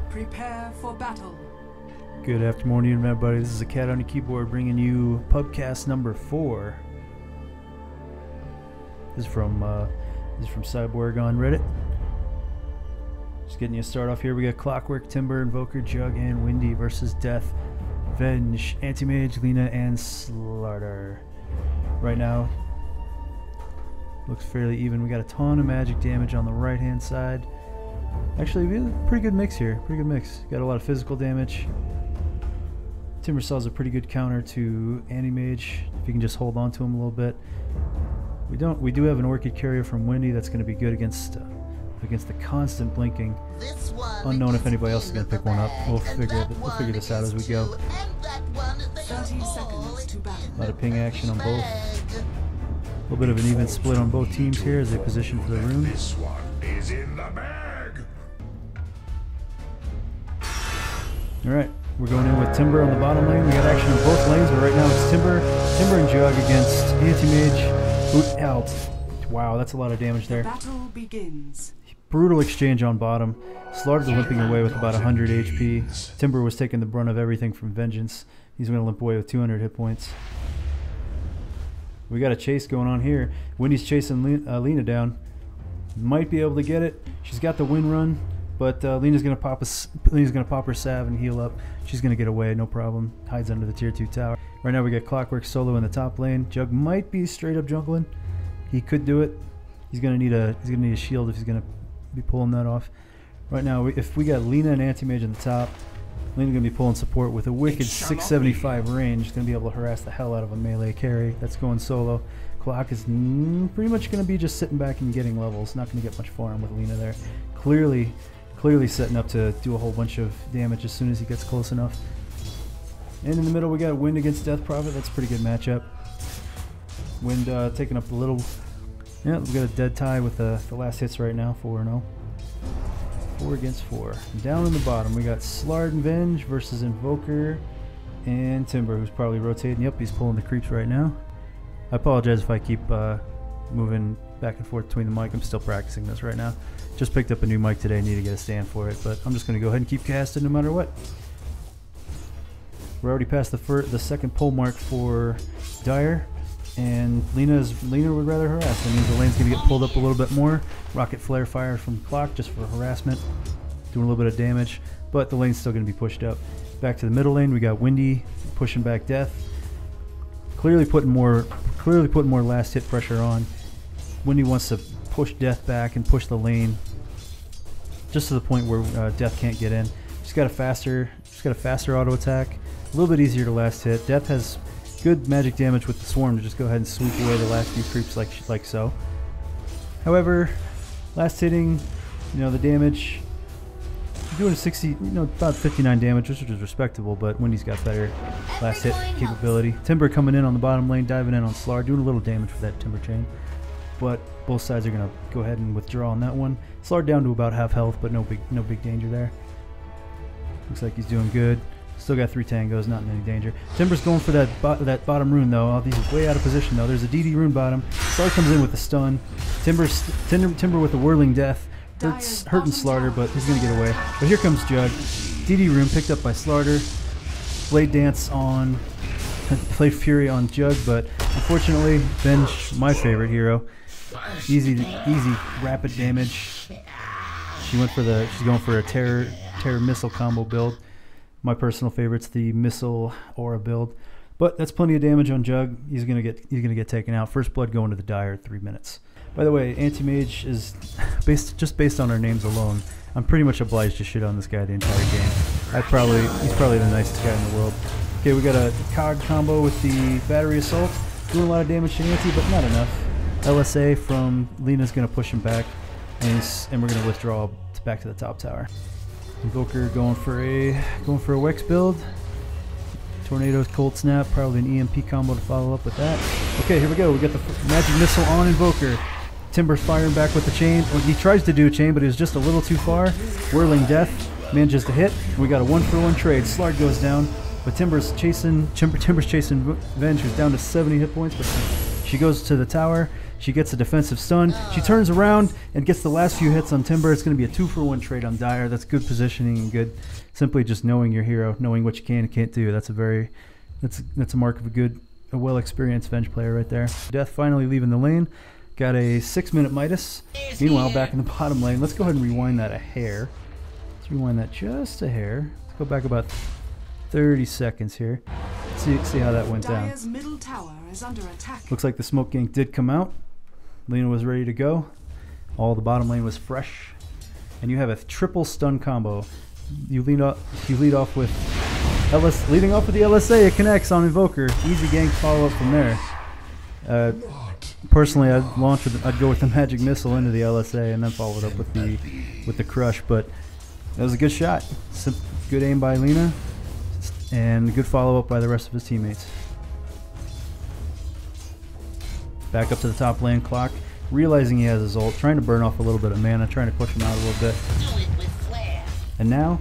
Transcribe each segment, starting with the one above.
Prepare for battle. Good afternoon, everybody. This is a cat on the keyboard bringing you pubcast number 4. This is from Cyborg on Reddit. Just getting you a start off here. We got Clockwork, Timber, Invoker, Jug, and Windy versus Death, Venge, Anti-Mage, Lena, and Slaughter. Right now, looks fairly even. We got a ton of magic damage on the right-hand side. Actually, we have a pretty good mix here. Pretty good mix. Got a lot of physical damage. Timber Saw's a pretty good counter to Anti-Mage if you can just hold on to him a little bit. We do have an Orchid Carrier from Windy that's going to be good against the constant blinking. Unknown if anybody else is going to pick one up. We'll figure this out as we go. 30 seconds to battle. A lot of ping action on both. A little bit of an even split on both teams here as they position for the rune. This one is in the bag. Alright, we're going in with Timber on the bottom lane. We got action on both lanes, but right now it's Timber and Jug against Anti-Mage. Boot out. Wow, that's a lot of damage there. Battle begins. Brutal exchange on bottom. Slaughter's limping away with about 100 HP. Timber was taking the brunt of everything from Vengeance. He's going to limp away with 200 hit points. We got a chase going on here. Windy's chasing Lena down. Might be able to get it. She's got the win run, but Lena's going to pop her salve and heal up. She's going to get away, no problem. Hides under the tier 2 tower. Right now we got Clockwork solo in the top lane. Jug might be straight up jungling. He could do it. He's going to need a shield if he's going to be pulling that off. Right now, if we got Lena and Anti-Mage on the top, Lena's going to be pulling support with a wicked 675 range. He's going to be able to harass the hell out of a melee carry. That's going solo. Clock is pretty much going to be just sitting back and getting levels. Not going to get much farm with Lena there. Clearly setting up to do a whole bunch of damage as soon as he gets close enough. And in the middle, we got Wind against Death Prophet. That's a pretty good matchup. Wind taking up a little. Yeah, we got a dead tie with the last hits right now, 4-0. 4 against 4. Down in the bottom, we got Slard and Venge versus Invoker and Timber, who's probably rotating. Yep, he's pulling the creeps right now. I apologize if I keep moving back and forth between the mic. I'm still practicing this right now. Just picked up a new mic today, need to get a stand for it, but I'm just going to go ahead and keep casting no matter what. We're already past the second pull mark for Dire. And Lena would rather harass. That means the lane's going to get pulled up a little bit more. Rocket Flare fire from Clock just for harassment. Doing a little bit of damage. But the lane's still going to be pushed up. Back to the middle lane, we got Windy pushing back Death. Clearly putting more last hit pressure on. Windy wants to push Death back and push the lane just to the point where Death can't get in. She's got a faster auto attack. A little bit easier to last hit. Death has good magic damage with the swarm to just go ahead and sweep away the last few creeps like so. However, last hitting, the damage, doing 60, about 59 damage, which is respectable, but Windy's got better last hit capability. Timber coming in on the bottom lane, diving in on Slar, doing a little damage with that Timber chain. But both sides are gonna go ahead and withdraw on that one. Slar down to about half health, but no big danger there. Looks like he's doing good. Still got 3 tangos, not in any danger. Timber's going for that bottom rune though. Oh, he's way out of position though. There's a DD rune bottom. Slar comes in with the stun. Timber with the whirling death. Hurting Slaughter, but he's gonna get away. But here comes Jug. DD rune picked up by Slaughter. Blade Dance on Blade Fury on Jug, but unfortunately, Venge, my favorite hero. Easy rapid damage. She's going for a terror missile combo build. My personal favorite's the Missile Aura build, but that's plenty of damage on Jug. He's gonna get taken out. First blood going to the Dire, 3 minutes. By the way, Anti-Mage is based on our names alone. I'm pretty much obliged to shit on this guy the entire game. He's probably the nicest guy in the world. Okay, we got a Cog combo with the Battery Assault, doing a lot of damage to Anti, but not enough. LSA from Lena's gonna push him back, and we're gonna withdraw back to the top tower. Invoker going for a Wex build. Tornado's Cold Snap, probably an EMP combo to follow up with that. Okay, here we go. We got the magic missile on Invoker. Timber's firing back with the chain. Well, he tries to do a chain, but it was just a little too far. Whirling Death manages to hit. We got a 1-for-1 trade. Slard goes down, but Timber's chasing Venge, who's down to 70 hit points, but she goes to the tower. She gets a defensive stun. She turns around and gets the last few hits on Timber. It's going to be a 2-for-1 trade on Dire. That's good positioning and good. Simply just knowing your hero, knowing what you can and can't do. That's a mark of a well-experienced Venge player right there. Death finally leaving the lane. Got a 6-minute Midas. Meanwhile, back in the bottom lane. Let's go ahead and rewind that a hair. Let's rewind that just a hair. Let's go back about 30 seconds here. See how that went down. Dire's middle tower is under attack. Looks like the smoke gank did come out. Lina was ready to go. All the bottom lane was fresh. And you have a triple stun combo. You lead off with leading off with the LSA. It connects on Invoker. Easy gank follow up from there. Personally, I'd go with the magic missile into the LSA and then follow it up with the crush. But that was a good shot. Good aim by Lina, and good follow up by the rest of his teammates. Back up to the top lane, Clock, realizing he has his ult, trying to burn off a little bit of mana, trying to push him out a little bit. And now,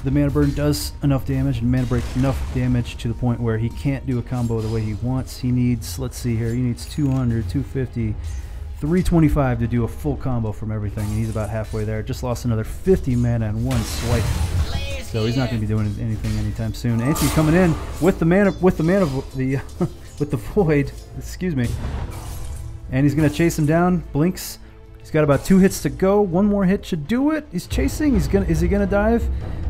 the mana burn does enough damage, and mana break enough damage to the point where he can't do a combo the way he wants. He needs, let's see here, he needs 200, 250, 325 to do a full combo from everything, and he's about halfway there. Just lost another 50 mana in one swipe. So he's not going to be doing anything anytime soon. Anti coming in with the mana, with the void, excuse me, and he's going to chase him down. Blinks. He's got about 2 hits to go. One more hit should do it. He's chasing. Is he gonna dive?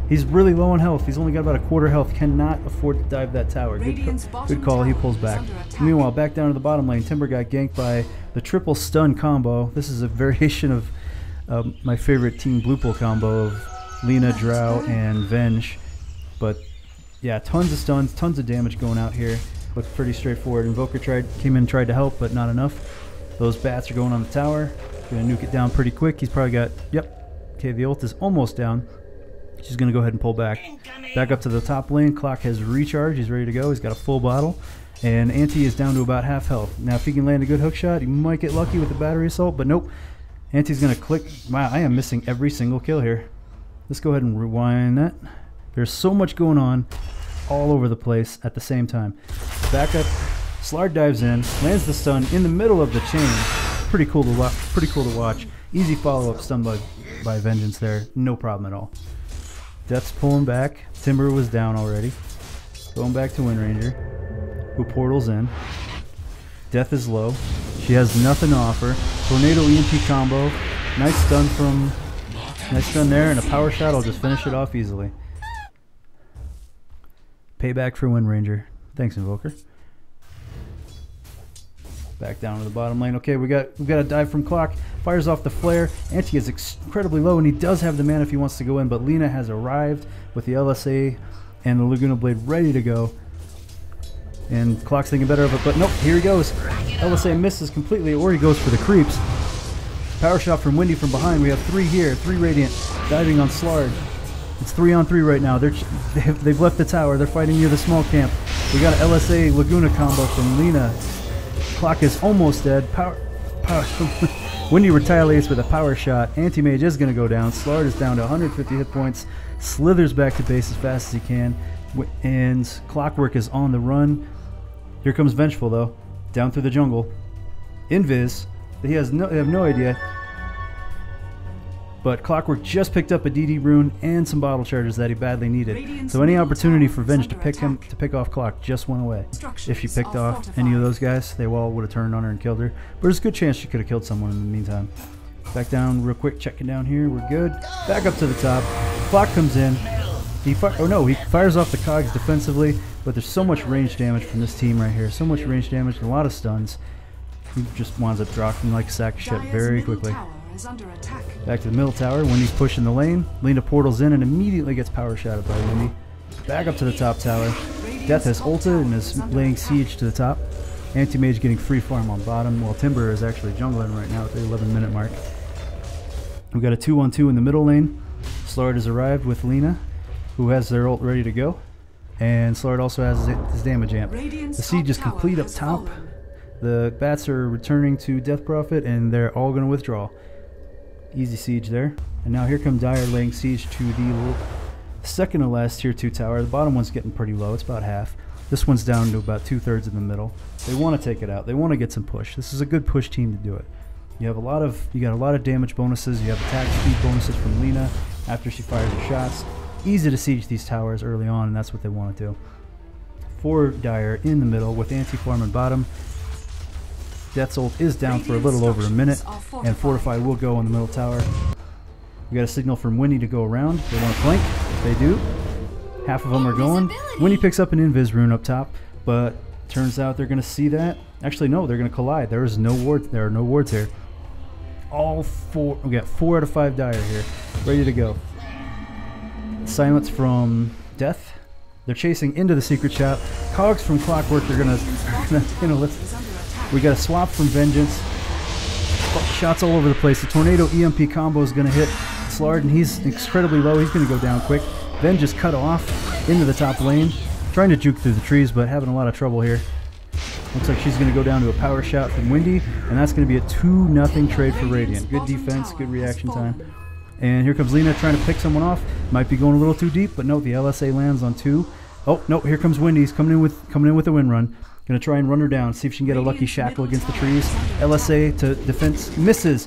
He's really low on health. He's only got about a quarter health. Cannot afford to dive that tower. Good call. He pulls back. Meanwhile, back down to the bottom lane, Timber got ganked by the triple stun combo. This is a variation of my favorite Team Bluepool combo of Lina, Drow, and Venge. But yeah, tons of stuns, tons of damage going out here. Looks pretty straightforward. Invoker came in, tried to help, but not enough. Those bats are going on the tower. Gonna nuke it down pretty quick. He's probably got, yep. Okay, the ult is almost down. She's gonna go ahead and pull back. Back up to the top lane. Clock has recharged. He's ready to go. He's got a full bottle. And Anti is down to about half health. Now, if he can land a good hook shot, he might get lucky with the battery assault, but nope. Anti's gonna click. Wow, I am missing every single kill here. Let's go ahead and rewind that. There's so much going on all over the place at the same time. Back up. Slard dives in, lands the stun in the middle of the chain. Pretty cool to watch. Easy follow-up stun by Vengeance there. No problem at all. Death's pulling back. Timber was down already. Going back to Wind Ranger, who portals in. Death is low. She has nothing to offer. Tornado EMP combo. Nice stun there, and a power shot will just finish it off easily. Payback for Wind Ranger. Thanks, Invoker. Back down to the bottom lane. Okay, we got a dive from Clock. Fires off the flare. Anti is incredibly low, and he does have the mana if he wants to go in, but Lina has arrived with the LSA and the Laguna Blade ready to go. And Clock's thinking better of it, but nope, here he goes. LSA misses completely, or he goes for the creeps. Power shot from Windy from behind. We have 3 here, 3 Radiant, diving on Slard. It's 3-on-3 right now. They've left the tower. They're fighting near the small camp. We got an LSA Laguna combo from Lina. Clock is almost dead. Windy retaliates with a power shot. Anti-Mage is going to go down. Slard is down to 150 hit points. Slithers back to base as fast as he can. And Clockwork is on the run. Here comes Vengeful though. Down through the jungle. Invis. They have no idea. But Clockwork just picked up a DD rune and some bottle charges that he badly needed. So any opportunity for Venge to pick off Clock just went away. If she picked off any of those guys, they all would have turned on her and killed her. But there's a good chance she could have killed someone in the meantime. Back down real quick, checking down here. We're good. Back up to the top. Clock comes in. He fires off the cogs defensively, but there's so much range damage from this team right here. So much range damage and a lot of stuns. He just winds up dropping like a sack of shit very quickly. Back to the middle tower. Windy's pushing the lane. Lina portals in and immediately gets power shotted by Windy. Back up to the top tower. Death has ulted and is laying siege to the top. Anti-Mage getting free farm on bottom, while Timber is actually jungling right now at the 11-minute mark. We've got a 2-on-2 in the middle lane. Slard has arrived with Lina, who has their ult ready to go. And Slard also has his damage amp. The siege is complete up top. The bats are returning to Death Prophet, and they're all going to withdraw. Easy siege there. And now here come Dire laying siege to the second to last tier 2 tower. The bottom one's getting pretty low. It's about half. This one's down to about 2/3 in the middle. They want to take it out. They want to get some push. This is a good push team to do it. You got a lot of damage bonuses. You have attack speed bonuses from Lina after she fires her shots. Easy to siege these towers early on, and that's what they want to do. For Dire in the middle with anti-farm on bottom. Death's ult is down for a little over a minute, and Fortify will go on the middle tower. We got a signal from Winnie to go around. They want to flank. They do. Half of them are going. Winnie picks up an invis rune up top, but turns out they're going to see that. Actually, no, they're going to collide. There is no ward. There are no wards here. All four. We got 4 out of 5 Dire here, ready to go. Silence from Death. They're chasing into the secret shop. Cogs from Clockwork are gonna we got a swap from Vengeance. Shots all over the place. The Tornado EMP combo is gonna hit Slard, and he's incredibly low. He's gonna go down quick. Ven just cut off into the top lane, trying to juke through the trees, but having a lot of trouble here. Looks like she's gonna go down to a power shot from Windy, and that's gonna be a 2-0 trade for Radiant. Good defense, good reaction time. And here comes Lina trying to pick someone off. Might be going a little too deep, but no, the LSA lands on 2. Oh no, here comes Windy. He's coming in with a win run. Gonna try and run her down, see if she can get a lucky shackle against the trees. LSA to defense misses.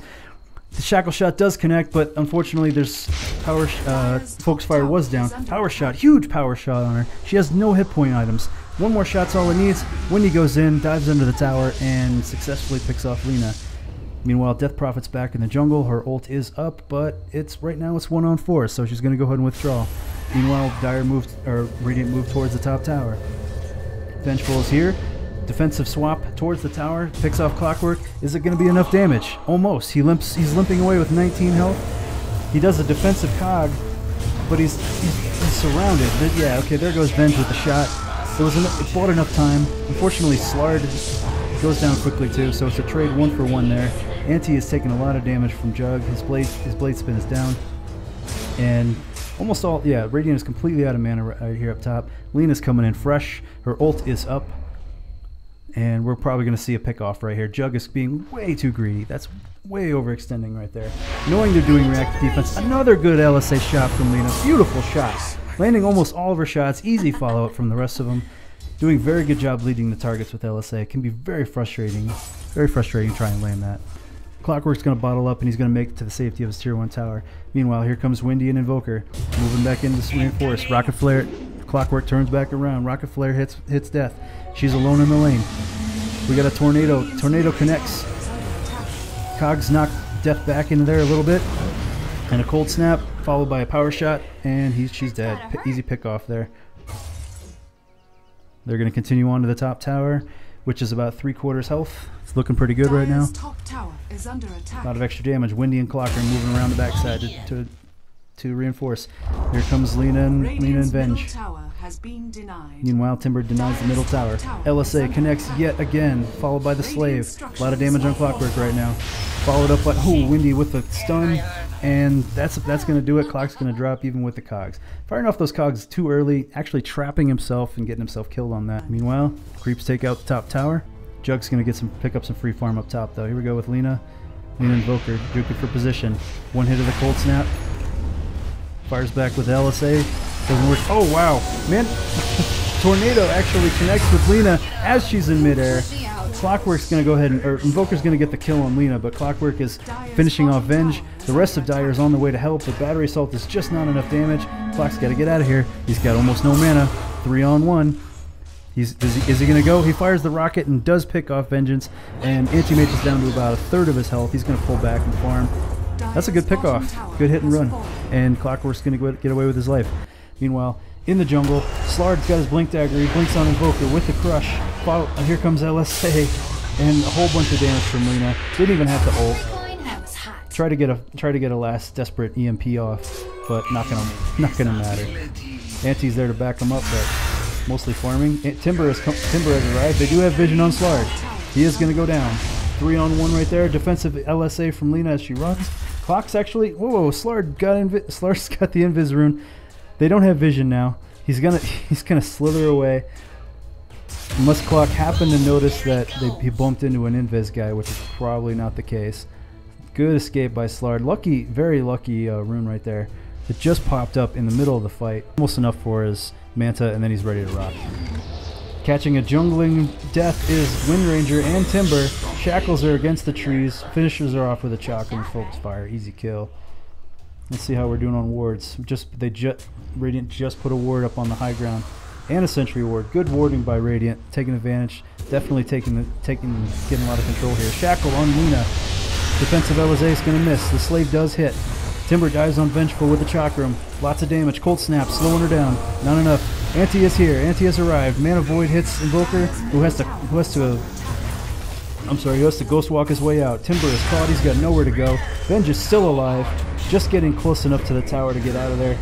The shackle shot does connect, but unfortunately there's power. Focus fire was down. Power shot, huge power shot on her. She has no hit point items. One more shot's all it needs. Windy goes in, dives under the tower, and successfully picks off Lina. Meanwhile, Death Prophet's back in the jungle. Her ult is up, but right now it's 1-on-4, so she's going to go ahead and withdraw. Meanwhile, Radiant moved towards the top tower. Vengeful is here. Defensive swap towards the tower. Picks off Clockwork. Is it going to be enough damage? Almost. He's limping away with 19 health. He does a defensive cog, but he's surrounded. Yeah, okay, there goes Venge with the shot. It bought enough time. Unfortunately, Slard goes down quickly too, so it's a trade 1-for-1 there. Anti is taking a lot of damage from Jug. His blade spin is down, and almost all Radiant is completely out of mana right here up top. Lina's coming in fresh. Her ult is up, and we're probably going to see a pick off right here. Jug is being way too greedy. That's way overextending right there. Knowing they're doing reactive defense, another good LSA shot from Lina. Beautiful shot, landing almost all of her shots. Easy follow up from the rest of them. Doing a very good job leading the targets with LSA. It can be very frustrating to try and land that. Clockwork's going to bottle up, and he's going to make it to the safety of his tier 1 tower. Meanwhile, here comes Windy and Invoker, moving back into the reinforce. Rocket Flare, Clockwork turns back around. Rocket Flare hits Death. She's alone in the lane. We got a Tornado. Tornado connects. Cogs knock Death back into there a little bit, and a cold snap followed by a power shot, and she's dead. Easy pick off there. They're going to continue on to the top tower, which is about 3/4 health. It's looking pretty good right now. A lot of extra damage. Windy and Clock are moving around the backside to reinforce. Here comes Lina and Venge. Meanwhile, Timber denies the middle tower. LSA connects yet again, followed by the Slave. A lot of damage on Clockwork right now. Followed up by Windy with a stun, and that's going to do it. Clock's going to drop even with the cogs. Firing off those cogs too early, actually trapping himself and getting himself killed on that. Meanwhile, creeps take out the top tower. Jug's going to pick up some free farm up top though. Here we go with Lina. Lina Invoker, juking for position. One hit of the cold snap. Fires back with LSA. Doesn't work. Oh wow, man! Tornado actually connects with Lina as she's in midair. Clockwork's going to go ahead Invoker's going to get the kill on Lina, but Clockwork is finishing off Venge. The rest of Dire is on the way to help, but Battery Assault is just not enough damage. Clock's got to get out of here. He's got almost no mana. 3-on-1. Is he going to go? He fires the rocket and does pick off Vengeance, and Anti-Mage is down to about 1/3 of his health. He's going to pull back and farm. That's a good pick off. Good hit and run. And Clockwork's going to get away with his life. Meanwhile, in the jungle, Slard's got his Blink Dagger. He blinks on Invoker with the crush. Here comes LSA, and a whole bunch of damage from Lina. Didn't even have to ult. Try to get a last desperate EMP off, but not gonna matter. Anti's there to back him up, but mostly farming. Timber has arrived. They do have vision on Slard. He is gonna go down. 3-on-1 right there. Defensive LSA from Lina as she runs. Clock's actually Slard's got the invis rune. They don't have vision now. He's gonna slither away. Unless Clock happened to notice that he bumped into an invis guy, which is probably not the case. Good escape by Slard. Lucky, very lucky rune right there. It just popped up in the middle of the fight. Almost enough for his Manta, and then he's ready to rock. Catching a jungling death is Wind Ranger and Timber. Shackles are against the trees. Finishers are off with a chakra and focus fire. Easy kill. Let's see how we're doing on wards. Radiant just put a ward up on the high ground and a sentry ward. Good warding by Radiant, taking advantage. Definitely getting a lot of control here. Shackle on Lina. Defensive LSA is going to miss. The slave does hit. Timber dives on Vengeful with the chakram. Lots of damage. Cold Snap slowing her down. Not enough. Anti is here. Anti has arrived. Mana Void hits Invoker, who has to Ghost Walk his way out. Timber is caught. He's got nowhere to go. Venge is still alive. Just getting close enough to the tower to get out of there.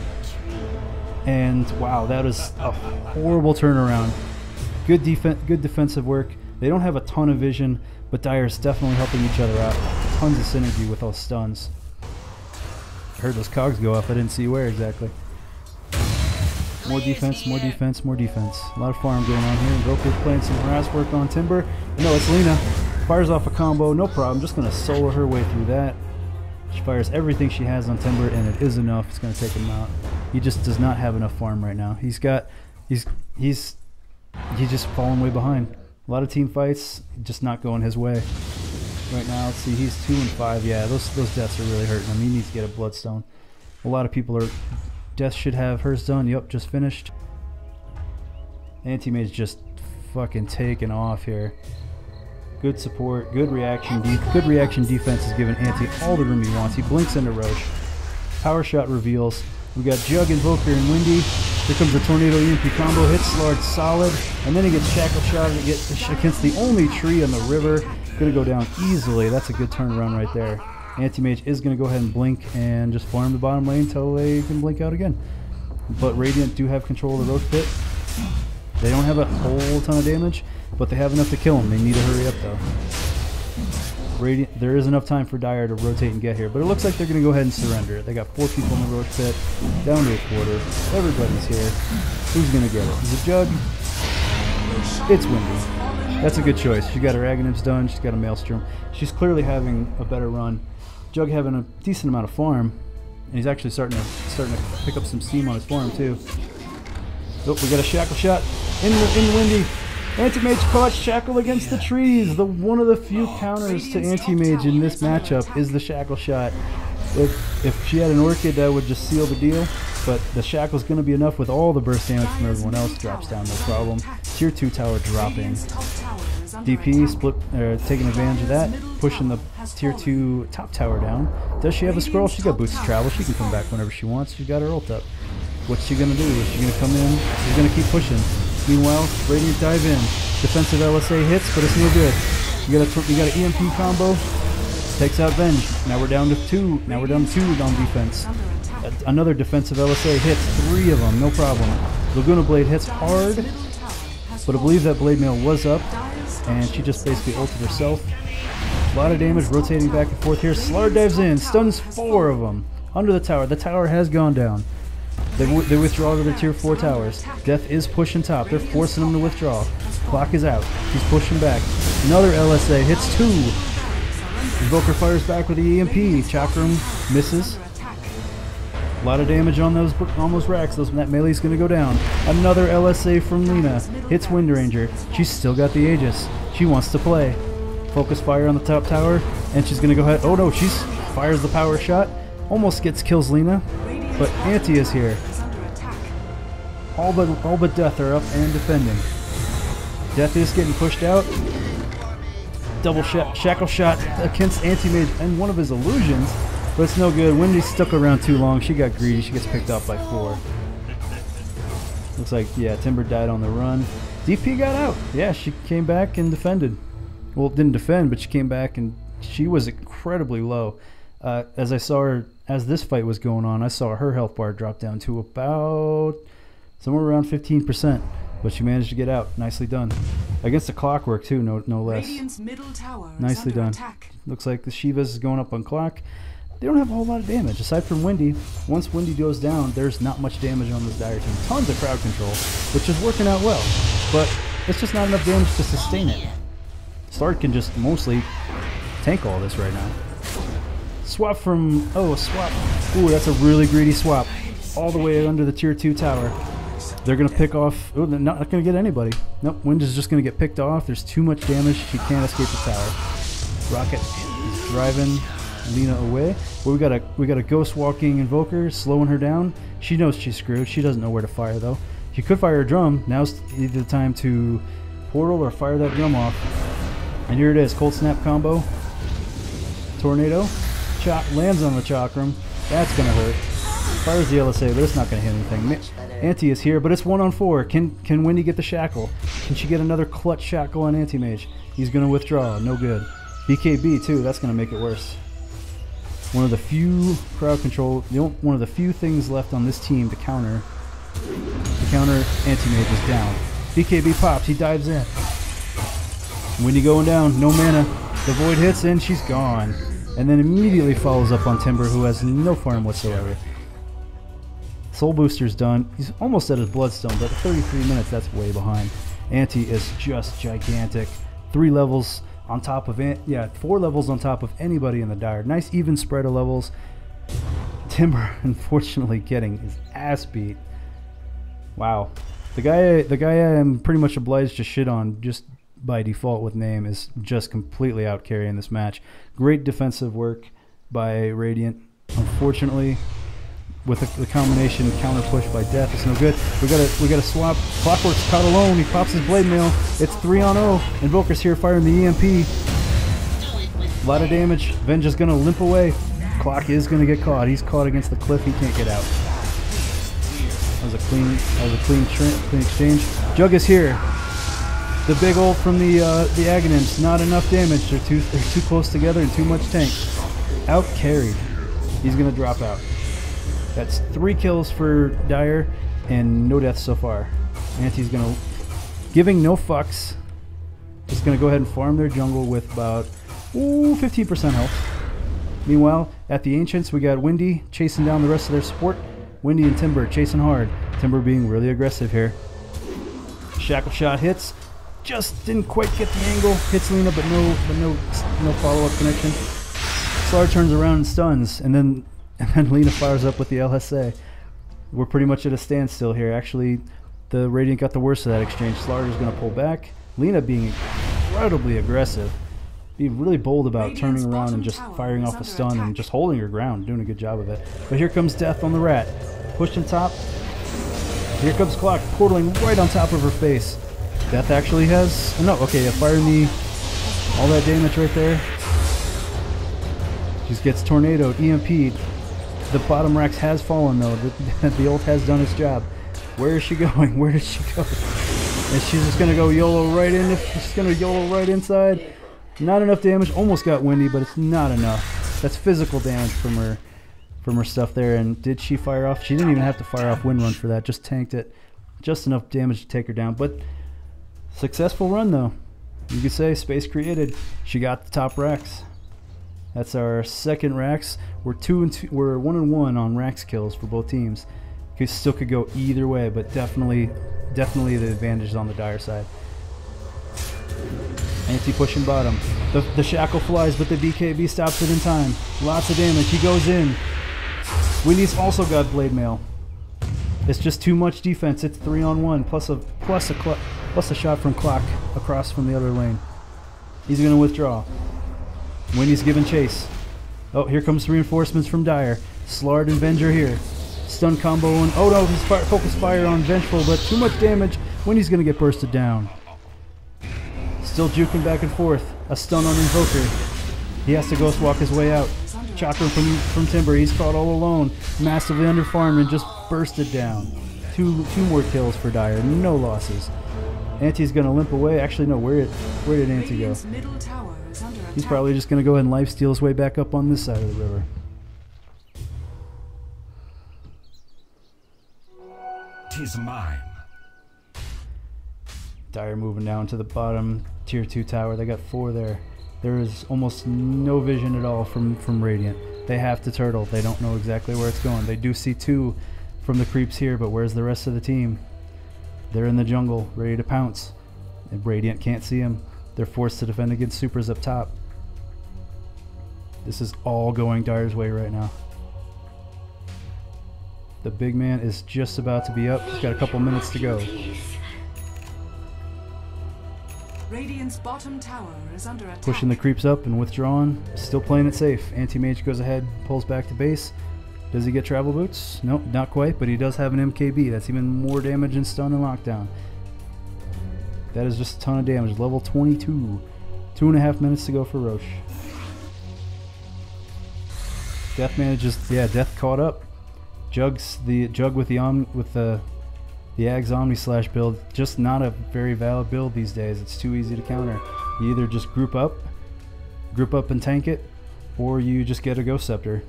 And wow, that is a horrible turnaround. Good defensive work. They don't have a ton of vision, but Dire's definitely helping each other out. Tons of synergy with those stuns. I heard those cogs go off. I didn't see where exactly. More defense, more defense, more defense. A lot of farm going on here. Invoker's playing some harass work on Timber. No, it's Lina. Fires off a combo. No problem. Just going to solo her way through that. She fires everything she has on Timber, and it is enough. It's going to take him out. He just does not have enough farm right now. He's just falling way behind. A lot of team fights, just not going his way. Right now, let's see, he's 2 and 5. Yeah, those deaths are really hurting him. He needs to get a bloodstone. A lot of people are... Death should have hers done. Yep, just finished. Anti-Mage's just fucking taking off here. Good support, good reaction defense is giving Anti all the room he wants. He blinks into Roche. Power shot reveals. We got Jug, Invoker, and Windy. Here comes the Tornado EMP combo. Hits Slard solid. And then he gets Shackle shot against the only tree on the river. Gonna go down easily. That's a good turnaround right there. Anti-Mage is going to go ahead and blink and just farm the bottom lane until they can blink out again. But Radiant do have control of the Roach Pit. They don't have a whole ton of damage, but they have enough to kill him. They need to hurry up though. Radiant, there is enough time for Dire to rotate and get here, but it looks like they're going to go ahead and surrender. They got 4 people in the Roach Pit, down to a quarter. Everybody's here. Who's going to get it? Is it Jug? It's Windy. That's a good choice. She got her Aghanims done. She's got a Maelstrom. She's clearly having a better run. Jug having a decent amount of farm, and he's actually starting to pick up some steam on his farm too. Oh, we got a Shackle shot in Windy. Anti-Mage caught Shackle against the trees. One of the few counters to Anti-Mage in this matchup is the Shackle shot. If she had an Orchid, that would just seal the deal. But the Shackle's going to be enough with all the burst damage from everyone else. Drops down, no problem. Tier 2 tower dropping. DP split, taking advantage of that, pushing the Tier 2 top tower down. Does she have a scroll? She's got boots to travel. She can come back whenever she wants. She's got her ult up. What's she going to do? Is she going to come in? She's going to keep pushing. Meanwhile, Radiant dive in. Defensive LSA hits, but it's no good. You got an EMP combo. Takes out Venge. Now we're down to 2. Now we're down to 2 on defense. Another defensive LSA hits. 3 of them, no problem. Laguna Blade hits hard, but I believe that Blade Mail was up, and she just basically ulted herself. A lot of damage, rotating back and forth here. Slard dives in, stuns 4 of them. Under the tower. The tower has gone down. They withdraw to their Tier 4 towers. Death is pushing top. They're forcing them to withdraw. Clock is out. He's pushing back. Another LSA hits 2. Invoker fires back with the EMP. Chakram misses. A lot of damage on those racks. That melee's going to go down. Another LSA from Lina. Hits Wind Ranger. She's still got the Aegis. She wants to play. Focus fire on the top tower. And she's going to go ahead. Oh no, she fires the power shot. Almost kills Lina. But Anti is here. All but Death are up and defending. Death is getting pushed out. Double Shackle shot against Anti-Mage and one of his illusions. But it's no good. Wendy stuck around too long. She got greedy. She gets picked up by 4. Looks like, yeah, Timber died on the run. DP got out. Yeah, she came back and defended. Well, didn't defend, but she came back and she was incredibly low. As I saw her, as this fight was going on, I saw her health bar drop down to about somewhere around 15%. But she managed to get out. Nicely done. Against the Clockwork too, no less. Nicely done. Looks like the Shivas is going up on clock. They don't have a whole lot of damage. Aside from Windy, once Windy goes down, there's not much damage on this Dire team. Tons of crowd control, which is working out well. But it's just not enough damage to sustain it. Slard can just mostly tank all this right now. Swap from... Oh, a swap. Ooh, that's a really greedy swap. All the way under the Tier 2 tower. They're going to pick off... Oh, they're not going to get anybody. Nope, Wind is just going to get picked off. There's too much damage. She can't escape the tower. Rocket is driving Lena away. Well, we got a ghost walking invoker slowing her down. She knows she's screwed. She doesn't know where to fire, though. She could fire a drum. Now's either the time to portal or fire that drum off. And here it is. Cold Snap combo. Tornado. Lands on the Chakram. That's going to hurt. Fires the LSA, but it's not going to hit anything. Anti is here, but it's 1-on-4. Can Wendy get the shackle? Can she get another clutch shackle on Anti-Mage? He's going to withdraw. No good. BKB, too. That's going to make it worse. One of the few crowd control, one of the few things left on this team to counter Anti-Mage is down. BKB pops. He dives in. Wendy going down. No mana. The Void hits, and she's gone. And then immediately follows up on Timber, who has no farm whatsoever. Soul Booster's done. He's almost at his Bloodstone, but at 33 minutes, that's way behind. Anti is just gigantic. 3 levels on top of 4 levels on top of anybody in the Dire. Nice even spread of levels. Timber, unfortunately, getting his ass beat. Wow. The guy I am pretty much obliged to shit on just by default with name is just completely out carrying this match. Great defensive work by Radiant. Unfortunately, with the combination counter push by Death, it's no good. We gotta swap. Clockwork's caught alone. He pops his blade mail. It's 3-on-0. Invoker's here firing the EMP. A lot of damage. Venge is gonna limp away. Clock is gonna get caught. He's caught against the cliff. He can't get out. That was a clean exchange. Jug is here. The big ult from the Aghanims. Not enough damage. They're too close together and too much tank. Out carried. He's gonna drop out. That's 3 kills for Dire and no deaths so far. Anti's gonna, giving no fucks, just gonna go ahead and farm their jungle with about 15% health. Meanwhile, at the Ancients, we got Windy chasing down the rest of their support. Windy and Timber chasing hard. Timber being really aggressive here. Shackle shot hits. Just didn't quite get the angle. Hits Lena, but no follow-up connection. Slar turns around and stuns, and then Lena fires up with the LSA. We're pretty much at a standstill here. Actually, the Radiant got the worst of that exchange. Slarder's going to pull back. Lena being incredibly aggressive. Being really bold about turning around and just firing off a stun and just holding her ground. Doing a good job of it. But here comes Death on the Rat. Pushed on top. Here comes Clock, portaling right on top of her face. Death actually has... No, okay, yeah, firing all that damage right there. Just gets tornadoed, EMP'd. The bottom racks has fallen though. The ult has done its job. Where is she going? Where did she go? And she's just gonna go YOLO right in. She's gonna YOLO right inside. Not enough damage. Almost got Windy, but it's not enough. That's physical damage from her stuff there. And did she fire off? She didn't even have to fire off Wind Run for that. Just tanked it. Just enough damage to take her down. But successful run though. You could say space created. She got the top racks. That's our second racks. We're 1-1 on racks kills for both teams. Still could go either way, but definitely the advantage is on the Dire side. Anti pushing bottom. The shackle flies, but the BKB stops it in time. Lots of damage. He goes in. Windy's also got blade mail. It's just too much defense. It's 3-on-1 plus a shot from Clock across from the other lane. He's gonna withdraw. Windy's giving chase. Oh, here comes reinforcements from Dire. Slard and Venger here. Stun combo and oh no, he's focus fire on Vengeful, but too much damage. Windy's gonna get bursted down. Still juking back and forth. A stun on Invoker. He has to ghost walk his way out. Chakra from Timber. He's caught all alone. Massively underfarmed and just bursted down. Two more kills for Dire. No losses. Anti's gonna limp away. Actually, no. Where did Anti go? He's probably just gonna go ahead and lifesteal his way back up on this side of the river. Tis mine. Dire moving down to the bottom tier 2 tower. They got 4 there. There is almost no vision at all from Radiant. They have to turtle. They don't know exactly where it's going. They do see 2 from the creeps here, but where's the rest of the team? They're in the jungle, ready to pounce. And Radiant can't see them. They're forced to defend against supers up top. This is all going Dire's way right now. The big man is just about to be up. He's got a couple minutes to go. Radiant's bottom tower is under attack. Pushing the creeps up and withdrawing. Still playing it safe. Anti-mage goes ahead, pulls back to base. Does he get travel boots? Nope, not quite, but he does have an MKB. That's even more damage in stun and lockdown. That is just a ton of damage. Level 22. 2.5 minutes to go for Roche. Death manages, yeah, Death caught up. Jug with the Ag's Omni Slash build, just not a very valid build these days. It's too easy to counter. You either just group up and tank it, or you just get a Ghost Scepter.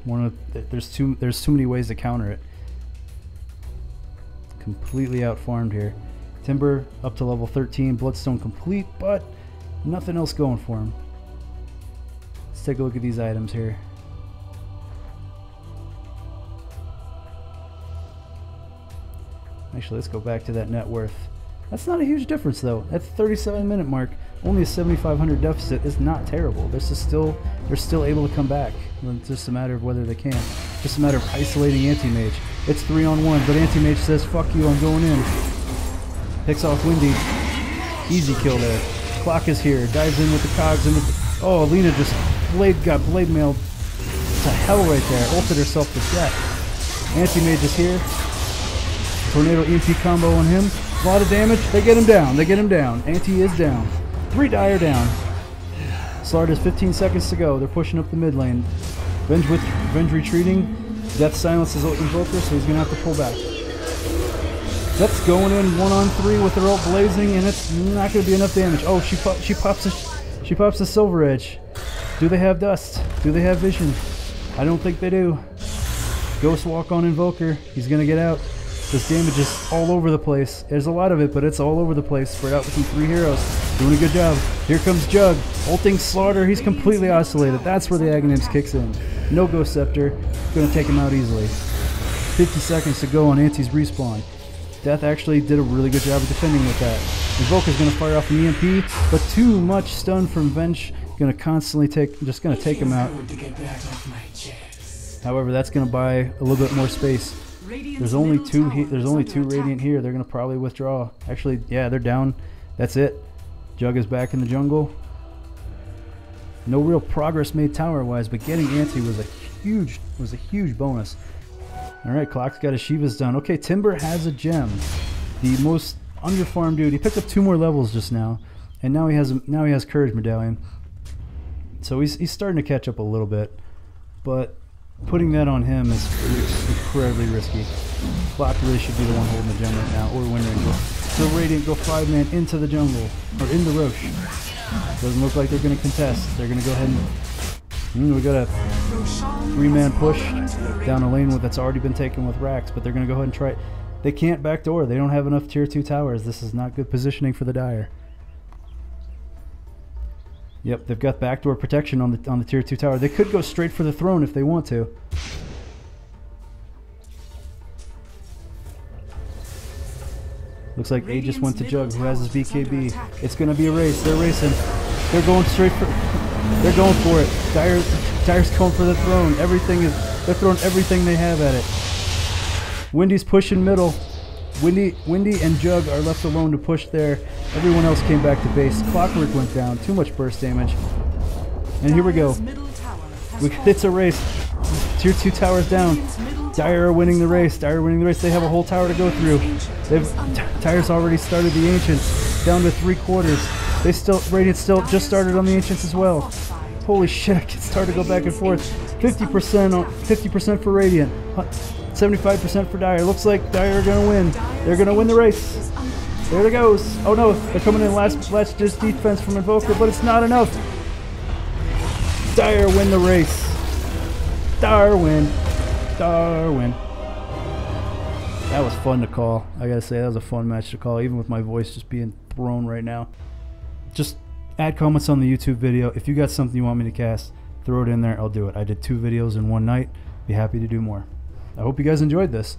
There's too many ways to counter it. Completely outfarmed here. Timber up to level 13, Bloodstone complete, but nothing else going for him. Let's take a look at these items here. Actually, let's go back to that net worth. That's not a huge difference though. At the 37-minute mark, only a 7,500 deficit is not terrible. They're still able to come back. It's just a matter of whether they can. Just a matter of isolating Anti-Mage. It's 3-on-1, but Anti-Mage says, "Fuck you, I'm going in." Picks off Windy. Easy kill there. Clock is here. Dives in with the cogs and oh, Lina just got blade mailed to hell right there. Ulted herself to death. Anti-Mage is here. Tornado EMP combo on him. A lot of damage. They get him down. They get him down. Anti is down. 3 Dire down. Slard has 15 seconds to go. They're pushing up the mid lane. Venge retreating. Death silences Invoker, so he's going to have to pull back. Death's going in 1-on-3 with her ult blazing, and it's not going to be enough damage. Oh, she pops a Silver Edge. Do they have Dust? Do they have Vision? I don't think they do. Ghost Walk on Invoker. He's going to get out. This damage is all over the place. There's a lot of it, but it's all over the place. Spread out between 3 heroes. Doing a good job. Here comes Jug. Ulting Slaughter. He's completely isolated. That's where the Aghanims kicks in. No Ghost Scepter. Going to take him out easily. 50 seconds to go on Anti's respawn. Death actually did a really good job of defending with that. Invoker's going to fire off an EMP, but too much stun from Venge. Going to constantly take him out. However, that's going to buy a little bit more space. There's only two Radiant here. They're going to probably withdraw. Actually, yeah, they're down. That's it. Jug is back in the jungle. No real progress made tower-wise, but getting Anti was a huge bonus. All right, Clock's got his Shivas done. Okay, Timber has a gem. The most underfarmed dude. He picked up 2 more levels just now, and now he has Courage Medallion. So he's starting to catch up a little bit, but putting that on him is incredibly risky. Clock really should be the one holding the gem right now, or Wind Ranger. So Radiant go 5-man into the jungle, or in the Roche. Doesn't look like they're going to contest. They're going to go ahead and we got a 3-man push down a lane that's already been taken with racks, but they're going to go ahead and try it. They can't backdoor. They don't have enough tier 2 towers. This is not good positioning for the Dire. Yep, they've got backdoor protection on the tier 2 tower. They could go straight for the throne if they want to. Looks like Aegis went to Jug, who has his BKB. It's going to be a race. They're racing. They're going straight for. They're going for it. Dire's going for the throne. They're throwing everything they have at it. Windy's pushing middle. Windy and Jug are left alone to push there. Everyone else came back to base. Clockwork went down. Too much burst damage. And here we go. It's a race. Tier 2 towers down. Dire are winning the race. They have a whole tower to go through. Dire's already started the Ancients down to 3/4. Radiant still just started on the Ancients as well. Holy shit! It's hard to go back and forth. 50% for Radiant. 75% for Dire. Looks like Dire are gonna win. They're gonna win the race. There it goes. Oh no, they're coming in last just defense from Invoker, but it's not enough. Dire win the race. Dire win. That was fun to call. I gotta say, that was a fun match to call, even with my voice just being thrown right now. Just add comments on the YouTube video. If you got something you want me to cast, throw it in there. I'll do it. I did 2 videos in one night. Be happy to do more. I hope you guys enjoyed this.